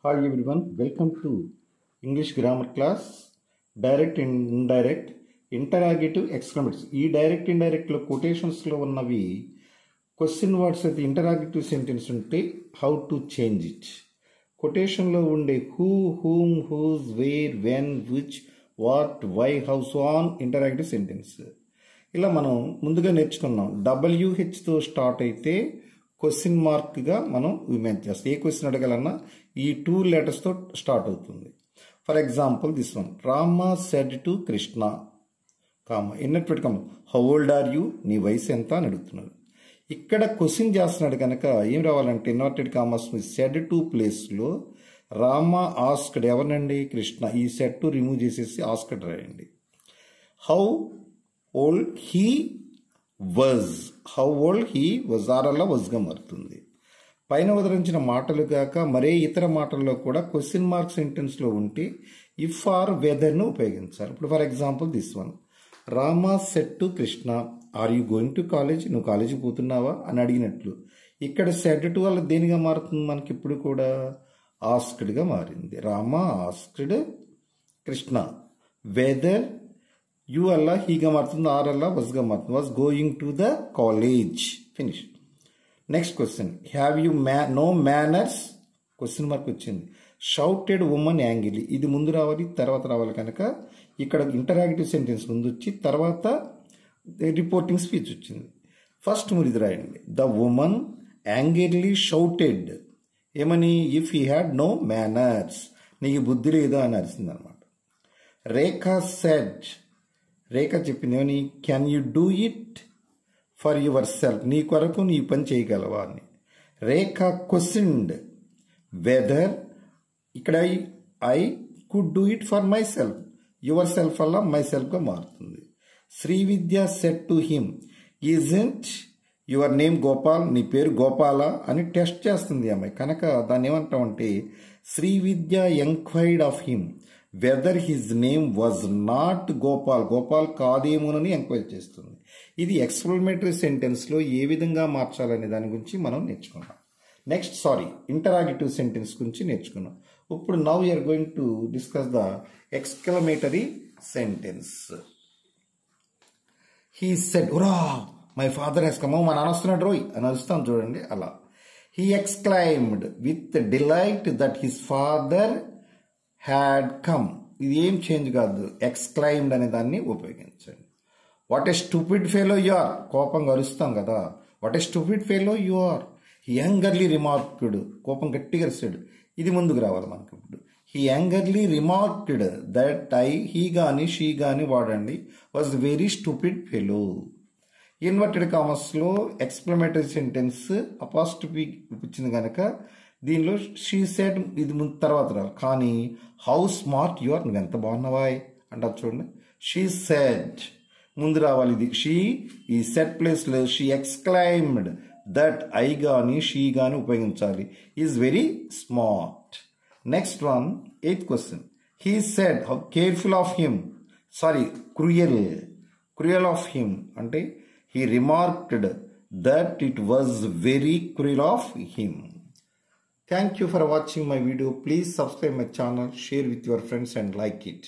Hi everyone, welcome to English grammar class, direct and indirect, interrogative exclamatories. ఈ direct ఇండైరెక్ట్లో కొటేషన్స్లో ఉన్నవి question words అయితే ఇంటరాగేటివ్ సెంటెన్స్ ఉంటే హౌ టు చేంజ్ ఇట్. కొటేషన్లో ఉండే who, whom, whose, where, when, which, what, why, how, so on interrogative sentence. ఇలా మనం ముందుగా నేర్చుకున్నాం. WHతో స్టార్ట్ అయితే క్వశ్చన్ మార్క్గా మనం ఇమేజ్ చేస్తాం. ఏ క్వశ్చన్ అడగాలన్నా ఈ 2 లెటర్స్తో స్టార్ట్ అవుతుంది. For example this one, Rama said to Krishna, comma ఇన్నట్టు comma how old are you, నీ వయసు ఎంత అని అడుగుతున్నారు. ఇక్కడ క్వశ్చన్ చేస్తున్నాడు కనుక ఏం రావాలంటే ఇన్వర్టెడ్ కామర్స్ సెడ్ టు ప్లేస్లో రామ ఆస్క్డ్ ఎవరినండి, కృష్ణ. ఈ సెడ్ టు రిమూవ్ చేసేసి ఆస్క్డ్ రాయండి. How old he was, how old he was ఆరల్లా వజ్గా మారుతుంది. పైన ఉదరించిన మాటలు కాక మరే ఇతర మాటల్లో కూడా క్వశ్చన్ మార్క్ సెంటెన్స్లో ఉంటే ఇఫ్ ఆర్ వెదర్ను ఉపయోగించాలి. ఇప్పుడు for example this one, Rama said to Krishna are you going to college, నువ్వు కాలేజీకి పోతున్నావా అని అడిగినట్లు. ఇక్కడ సెడ్ టు వల్ల దేనిగా మారుతుంది మనకి, ఇప్పుడు కూడా ఆస్క్డ్గా మారింది. Rama asked Krishna. Whether you అల్లా హీగా మారుతుంది, ఆర్ అల్లా వజ్గా మారుతుంది. Was going to the college. Finish. Next question, have you no manners, question mark వచ్చింది. షౌటెడ్ ఉమెన్ యాంగిలీ, ఇది ముందు రావాలి తర్వాత రావాలి కనుక ఇక్కడ ఇంటరాగేటివ్ సెంటెన్స్ ముందు వచ్చి తర్వాత రిపోర్టింగ్ స్పీచ్ వచ్చింది. ఫస్ట్ మీరు ఇది రాయండి. ద ఉమెన్ యాంగిలీ షౌటెడ్ ఏమని, if he had no manners, నీకు బుద్ధి లేదా అని అరిసింది అనమాట. రేఖ సెడ్, రేఖ చెప్పింది ఏమని, can you do it for your self, నీ కొరకు నీ పని చేయగలవా అని. రేఖ క్వశ్చన్డ్ వెదర్, ఇక్కడ I could do it for my self, your self వల్ల మై సెల్ఫ్గా మారుతుంది. Srividya said to him, isn't your name Gopal, నీ పేరు గోపాల అని టెస్ట్ చేస్తుంది అమ్మాయి కనుక దాన్ని ఏమంటామంటే Srividya enquired of him whether his name was not Gopal, Gopal కాదేమోనని ఎంక్వైరీ చేస్తుంది. ఇది ఎక్స్ప్లనేటరీ సెంటెన్స్లో ఏ విధంగా మార్చాలనే దాని గురించి మనం నేర్చుకున్నాం. నెక్స్ట్ ఇంటరాగేటివ్ సెంటెన్స్ గురించి నేర్చుకున్నాం. ఇప్పుడు now you're going to discuss the exclamatory sentence. He said, hurrah my father he's come, మా నాన్న వస్తున్నాడు రోయ్ అని అరుస్తాం చూడండి అలా. He exclaimed with delight that his father had come, ఇది ఏం చేంజ్ కాదు, ఎక్స్క్లైమ్డ్ అనే దాన్ని ఉపయోగించండి. What a stupid fellow you are, కోపంగా అరుస్తాం కదా, what a stupid fellow you are. He angrily remarked, కోపం గట్టిగా అరిస్తాడు, ఇది ముందుకు రావాలి మనకి. ఇప్పుడు he angrily remarked that he గాని షీ గాని వాడండి, was very stupid fellow. Inverted కామర్స్లో ఎక్స్ప్లనేటరీ సెంటెన్స్ అపాస్ట్రఫీ వచ్చింది కనుక దీనిలో షీ సెడ్ ఇది ముందు తర్వాత రావాలి. కానీ హౌ స్మార్ట్ యు ఆర్, నువ్వు ఎంత బాగున్నావాయ్ అంటారు చూడండి. షీ సెడ్ ముందు రావాలి, ఇది షీ ఈ సెట్ ప్లేస్లో షీ ఎక్స్క్లైమ్డ్ దట్ ఐ గాని షీ గాని ఉపయోగించాలి, is very smart. Next one, 8th question, he said how careful of him, cruel of him అంటే he remarked that it was very cruel of him. Thank you for watching my video. Please subscribe my channel, share with your friends and like it.